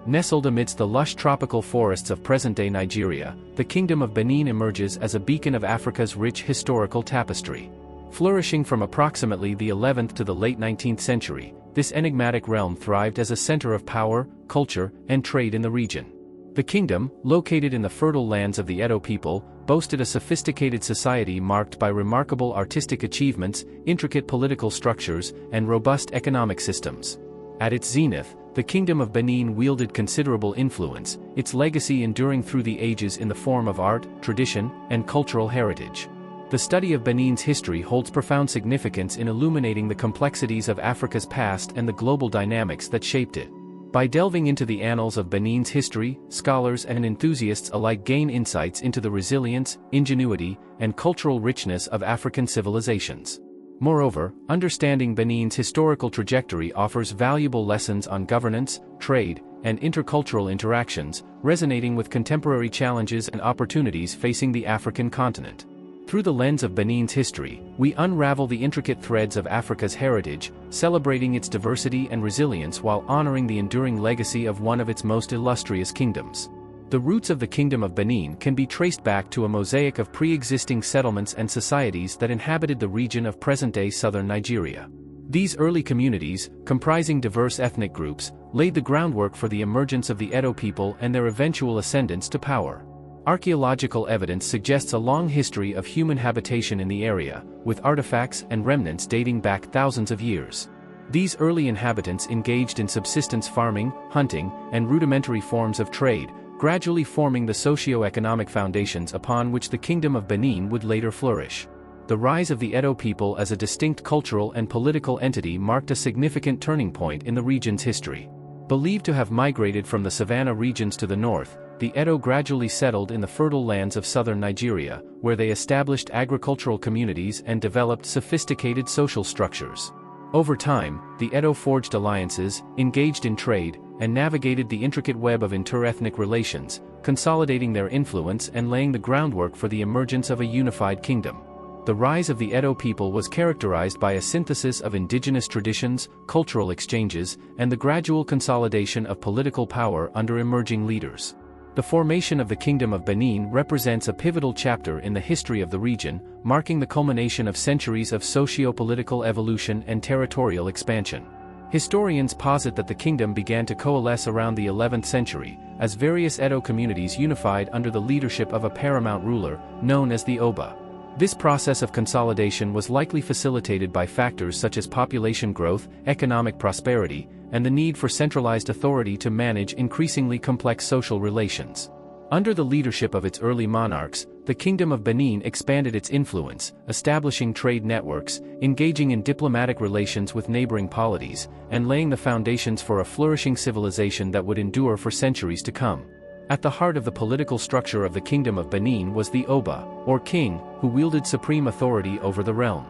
Nestled amidst the lush tropical forests of present-day Nigeria, the Kingdom of Benin emerges as a beacon of Africa's rich historical tapestry. Flourishing from approximately the 11th to the late 19th century, this enigmatic realm thrived as a center of power, culture, and trade in the region. The kingdom, located in the fertile lands of the Edo people, boasted a sophisticated society marked by remarkable artistic achievements, intricate political structures, and robust economic systems. At its zenith, the Kingdom of Benin wielded considerable influence, its legacy enduring through the ages in the form of art, tradition, and cultural heritage. The study of Benin's history holds profound significance in illuminating the complexities of Africa's past and the global dynamics that shaped it. By delving into the annals of Benin's history, scholars and enthusiasts alike gain insights into the resilience, ingenuity, and cultural richness of African civilizations. Moreover, understanding Benin's historical trajectory offers valuable lessons on governance, trade, and intercultural interactions, resonating with contemporary challenges and opportunities facing the African continent. Through the lens of Benin's history, we unravel the intricate threads of Africa's heritage, celebrating its diversity and resilience while honoring the enduring legacy of one of its most illustrious kingdoms. The roots of the Kingdom of Benin can be traced back to a mosaic of pre-existing settlements and societies that inhabited the region of present-day southern Nigeria. These early communities, comprising diverse ethnic groups, laid the groundwork for the emergence of the Edo people and their eventual ascendance to power. Archaeological evidence suggests a long history of human habitation in the area, with artifacts and remnants dating back thousands of years. These early inhabitants engaged in subsistence farming, hunting, and rudimentary forms of trade, gradually forming the socio-economic foundations upon which the Kingdom of Benin would later flourish. The rise of the Edo people as a distinct cultural and political entity marked a significant turning point in the region's history. Believed to have migrated from the savanna regions to the north, the Edo gradually settled in the fertile lands of southern Nigeria, where they established agricultural communities and developed sophisticated social structures. Over time, the Edo forged alliances, engaged in trade, and navigated the intricate web of inter-ethnic relations, consolidating their influence and laying the groundwork for the emergence of a unified kingdom. The rise of the Edo people was characterized by a synthesis of indigenous traditions, cultural exchanges, and the gradual consolidation of political power under emerging leaders. The formation of the Kingdom of Benin represents a pivotal chapter in the history of the region, marking the culmination of centuries of socio-political evolution and territorial expansion. Historians posit that the kingdom began to coalesce around the 11th century, as various Edo communities unified under the leadership of a paramount ruler, known as the Oba. This process of consolidation was likely facilitated by factors such as population growth, economic prosperity, and the need for centralized authority to manage increasingly complex social relations. Under the leadership of its early monarchs, the Kingdom of Benin expanded its influence, establishing trade networks, engaging in diplomatic relations with neighboring polities, and laying the foundations for a flourishing civilization that would endure for centuries to come. At the heart of the political structure of the Kingdom of Benin was the Oba, or king, who wielded supreme authority over the realm.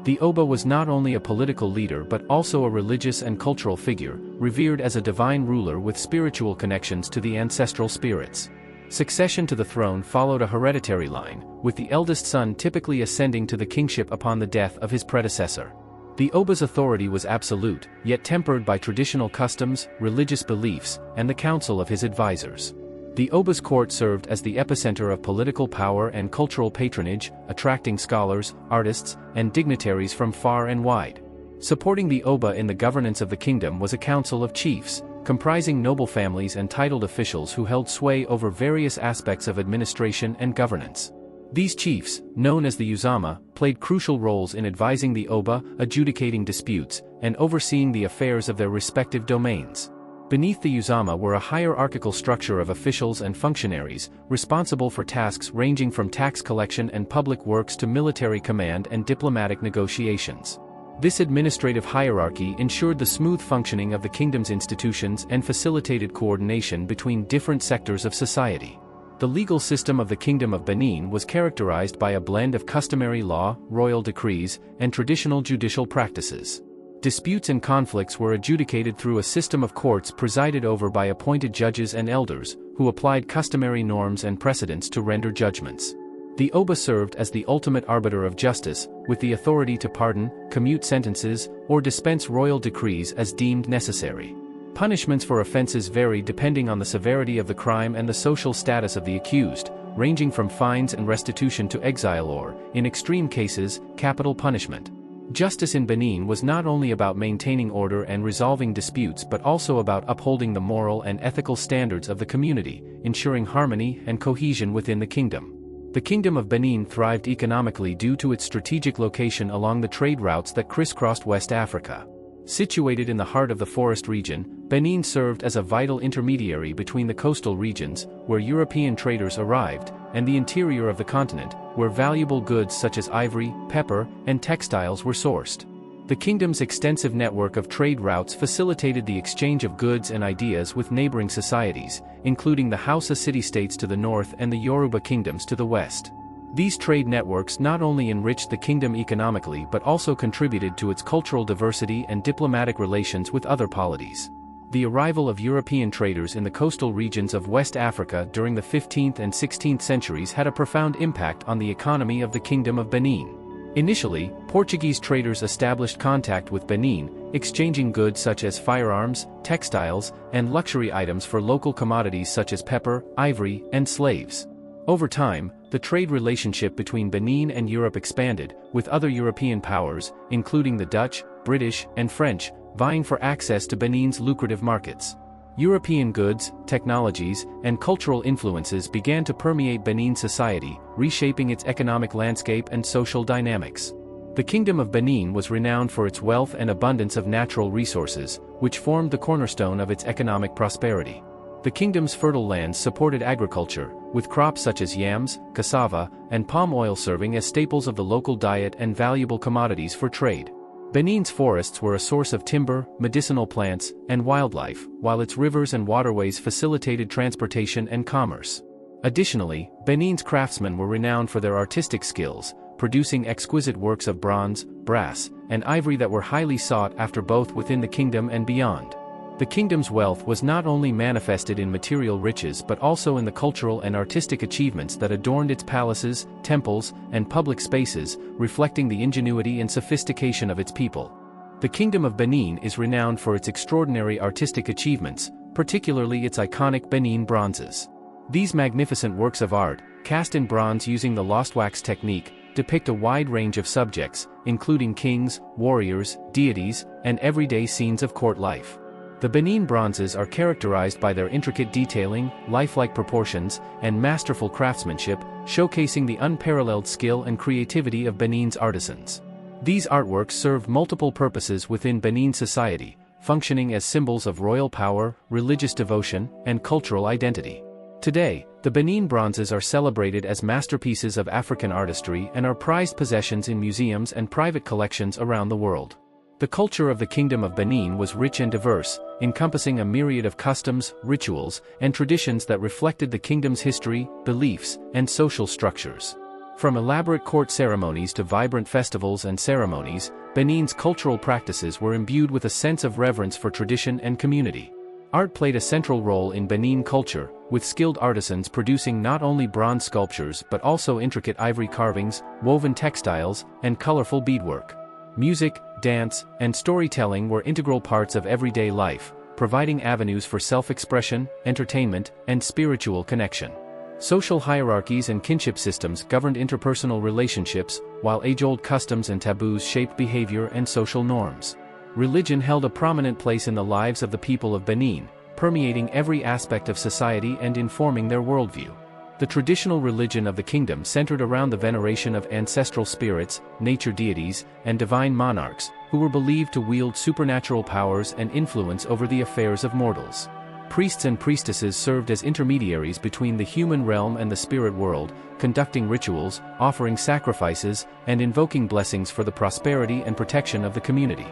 The Oba was not only a political leader but also a religious and cultural figure, revered as a divine ruler with spiritual connections to the ancestral spirits. Succession to the throne followed a hereditary line, with the eldest son typically ascending to the kingship upon the death of his predecessor. The Oba's authority was absolute, yet tempered by traditional customs, religious beliefs, and the counsel of his advisors. The Oba's court served as the epicenter of political power and cultural patronage, attracting scholars, artists, and dignitaries from far and wide. Supporting the Oba in the governance of the kingdom was a council of chiefs, comprising noble families and titled officials who held sway over various aspects of administration and governance. These chiefs, known as the Uzama, played crucial roles in advising the Oba, adjudicating disputes, and overseeing the affairs of their respective domains. Beneath the Uzama were a hierarchical structure of officials and functionaries, responsible for tasks ranging from tax collection and public works to military command and diplomatic negotiations. This administrative hierarchy ensured the smooth functioning of the kingdom's institutions and facilitated coordination between different sectors of society. The legal system of the Kingdom of Benin was characterized by a blend of customary law, royal decrees, and traditional judicial practices. Disputes and conflicts were adjudicated through a system of courts presided over by appointed judges and elders, who applied customary norms and precedents to render judgments. The Oba served as the ultimate arbiter of justice, with the authority to pardon, commute sentences, or dispense royal decrees as deemed necessary. Punishments for offenses varied depending on the severity of the crime and the social status of the accused, ranging from fines and restitution to exile or, in extreme cases, capital punishment. Justice in Benin was not only about maintaining order and resolving disputes but also about upholding the moral and ethical standards of the community, ensuring harmony and cohesion within the kingdom. The Kingdom of Benin thrived economically due to its strategic location along the trade routes that crisscrossed West Africa. Situated in the heart of the forest region, Benin served as a vital intermediary between the coastal regions, where European traders arrived, and the interior of the continent, where valuable goods such as ivory, pepper, and textiles were sourced. The kingdom's extensive network of trade routes facilitated the exchange of goods and ideas with neighboring societies, including the Hausa city-states to the north and the Yoruba kingdoms to the west. These trade networks not only enriched the kingdom economically but also contributed to its cultural diversity and diplomatic relations with other polities. The arrival of European traders in the coastal regions of West Africa during the 15th and 16th centuries had a profound impact on the economy of the Kingdom of Benin. Initially, Portuguese traders established contact with Benin, exchanging goods such as firearms, textiles, and luxury items for local commodities such as pepper, ivory, and slaves. Over time, the trade relationship between Benin and Europe expanded, with other European powers, including the Dutch, British, and French, vying for access to Benin's lucrative markets. European goods, technologies, and cultural influences began to permeate Benin society, reshaping its economic landscape and social dynamics. The Kingdom of Benin was renowned for its wealth and abundance of natural resources, which formed the cornerstone of its economic prosperity. The kingdom's fertile lands supported agriculture, with crops such as yams, cassava, and palm oil serving as staples of the local diet and valuable commodities for trade. Benin's forests were a source of timber, medicinal plants, and wildlife, while its rivers and waterways facilitated transportation and commerce. Additionally, Benin's craftsmen were renowned for their artistic skills, producing exquisite works of bronze, brass, and ivory that were highly sought after both within the kingdom and beyond. The kingdom's wealth was not only manifested in material riches but also in the cultural and artistic achievements that adorned its palaces, temples, and public spaces, reflecting the ingenuity and sophistication of its people. The Kingdom of Benin is renowned for its extraordinary artistic achievements, particularly its iconic Benin bronzes. These magnificent works of art, cast in bronze using the lost wax technique, depict a wide range of subjects, including kings, warriors, deities, and everyday scenes of court life. The Benin bronzes are characterized by their intricate detailing, lifelike proportions, and masterful craftsmanship, showcasing the unparalleled skill and creativity of Benin's artisans. These artworks serve multiple purposes within Benin society, functioning as symbols of royal power, religious devotion, and cultural identity. Today, the Benin bronzes are celebrated as masterpieces of African artistry and are prized possessions in museums and private collections around the world. The culture of the Kingdom of Benin was rich and diverse, encompassing a myriad of customs, rituals, and traditions that reflected the kingdom's history, beliefs, and social structures. From elaborate court ceremonies to vibrant festivals and ceremonies, Benin's cultural practices were imbued with a sense of reverence for tradition and community. Art played a central role in Benin culture, with skilled artisans producing not only bronze sculptures but also intricate ivory carvings, woven textiles, and colorful beadwork. Music, dance, and storytelling were integral parts of everyday life, providing avenues for self-expression, entertainment, and spiritual connection. Social hierarchies and kinship systems governed interpersonal relationships, while age-old customs and taboos shaped behavior and social norms. Religion held a prominent place in the lives of the people of Benin, permeating every aspect of society and informing their worldview. The traditional religion of the kingdom centered around the veneration of ancestral spirits, nature deities, and divine monarchs, who were believed to wield supernatural powers and influence over the affairs of mortals. Priests and priestesses served as intermediaries between the human realm and the spirit world, conducting rituals, offering sacrifices, and invoking blessings for the prosperity and protection of the community.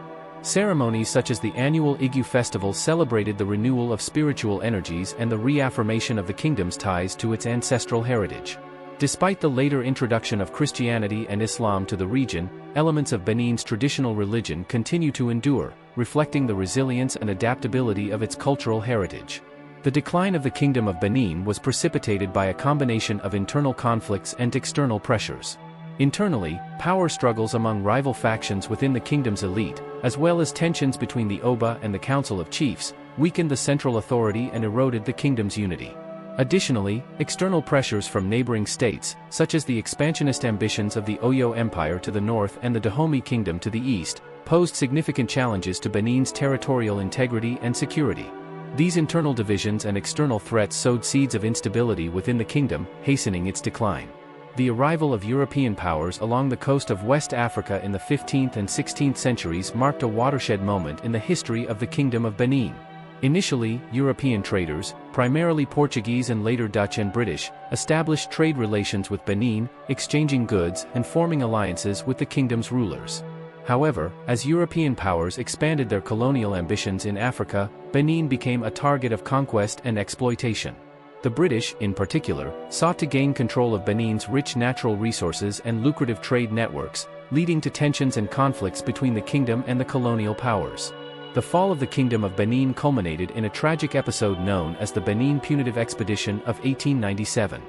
Ceremonies such as the annual Igu festival celebrated the renewal of spiritual energies and the reaffirmation of the kingdom's ties to its ancestral heritage. Despite the later introduction of Christianity and Islam to the region, elements of Benin's traditional religion continue to endure, reflecting the resilience and adaptability of its cultural heritage. The decline of the Kingdom of Benin was precipitated by a combination of internal conflicts and external pressures. Internally, power struggles among rival factions within the kingdom's elite, as well as tensions between the Oba and the Council of Chiefs, weakened the central authority and eroded the kingdom's unity. Additionally, external pressures from neighboring states, such as the expansionist ambitions of the Oyo Empire to the north and the Dahomey Kingdom to the east, posed significant challenges to Benin's territorial integrity and security. These internal divisions and external threats sowed seeds of instability within the kingdom, hastening its decline. The arrival of European powers along the coast of West Africa in the 15th and 16th centuries marked a watershed moment in the history of the Kingdom of Benin. Initially, European traders, primarily Portuguese and later Dutch and British, established trade relations with Benin, exchanging goods and forming alliances with the kingdom's rulers. However, as European powers expanded their colonial ambitions in Africa, Benin became a target of conquest and exploitation. The British, in particular, sought to gain control of Benin's rich natural resources and lucrative trade networks, leading to tensions and conflicts between the kingdom and the colonial powers. The fall of the Kingdom of Benin culminated in a tragic episode known as the Benin Punitive Expedition of 1897.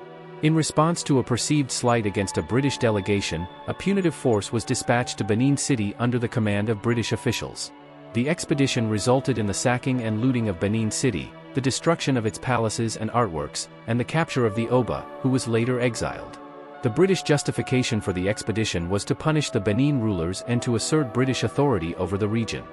In response to a perceived slight against a British delegation, a punitive force was dispatched to Benin City under the command of British officials. The expedition resulted in the sacking and looting of Benin City, the destruction of its palaces and artworks, and the capture of the Oba, who was later exiled. The British justification for the expedition was to punish the Benin rulers and to assert British authority over the region.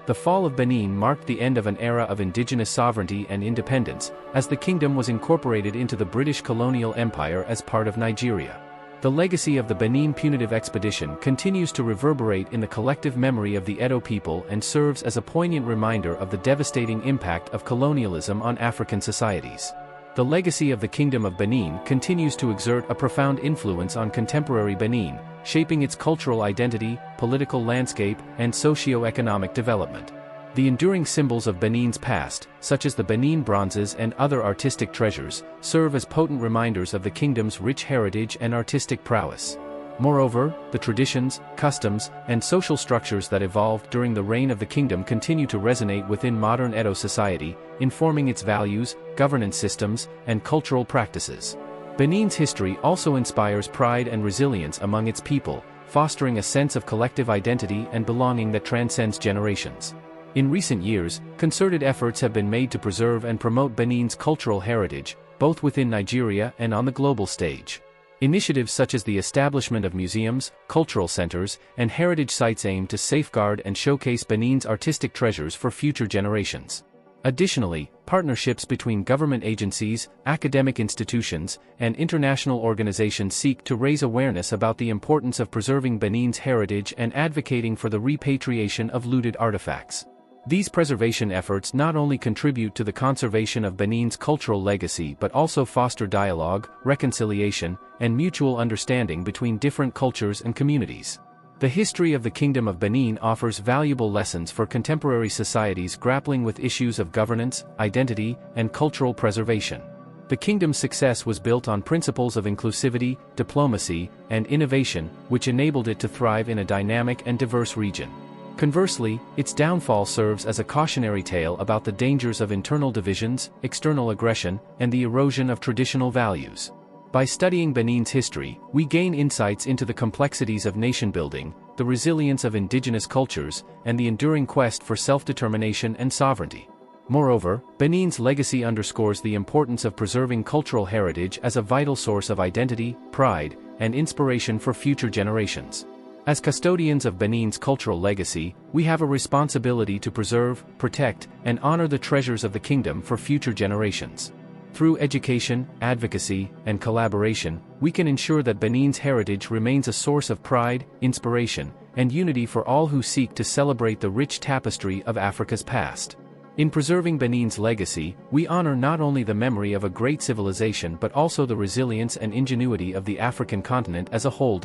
The fall of Benin marked the end of an era of indigenous sovereignty and independence, as the kingdom was incorporated into the British colonial empire as part of Nigeria. The legacy of the Benin Punitive Expedition continues to reverberate in the collective memory of the Edo people and serves as a poignant reminder of the devastating impact of colonialism on African societies. The legacy of the Kingdom of Benin continues to exert a profound influence on contemporary Benin, shaping its cultural identity, political landscape, and socio-economic development. The enduring symbols of Benin's past, such as the Benin bronzes and other artistic treasures, serve as potent reminders of the kingdom's rich heritage and artistic prowess. Moreover, the traditions, customs, and social structures that evolved during the reign of the kingdom continue to resonate within modern Edo society, informing its values, governance systems, and cultural practices. Benin's history also inspires pride and resilience among its people, fostering a sense of collective identity and belonging that transcends generations. In recent years, concerted efforts have been made to preserve and promote Benin's cultural heritage, both within Nigeria and on the global stage. Initiatives such as the establishment of museums, cultural centers, and heritage sites aim to safeguard and showcase Benin's artistic treasures for future generations. Additionally, partnerships between government agencies, academic institutions, and international organizations seek to raise awareness about the importance of preserving Benin's heritage and advocating for the repatriation of looted artifacts. These preservation efforts not only contribute to the conservation of Benin's cultural legacy but also foster dialogue, reconciliation, and mutual understanding between different cultures and communities. The history of the Kingdom of Benin offers valuable lessons for contemporary societies grappling with issues of governance, identity, and cultural preservation. The kingdom's success was built on principles of inclusivity, diplomacy, and innovation, which enabled it to thrive in a dynamic and diverse region. Conversely, its downfall serves as a cautionary tale about the dangers of internal divisions, external aggression, and the erosion of traditional values. By studying Benin's history, we gain insights into the complexities of nation-building, the resilience of indigenous cultures, and the enduring quest for self-determination and sovereignty. Moreover, Benin's legacy underscores the importance of preserving cultural heritage as a vital source of identity, pride, and inspiration for future generations. As custodians of Benin's cultural legacy, we have a responsibility to preserve, protect, and honor the treasures of the kingdom for future generations. Through education, advocacy, and collaboration, we can ensure that Benin's heritage remains a source of pride, inspiration, and unity for all who seek to celebrate the rich tapestry of Africa's past. In preserving Benin's legacy, we honor not only the memory of a great civilization but also the resilience and ingenuity of the African continent as a whole.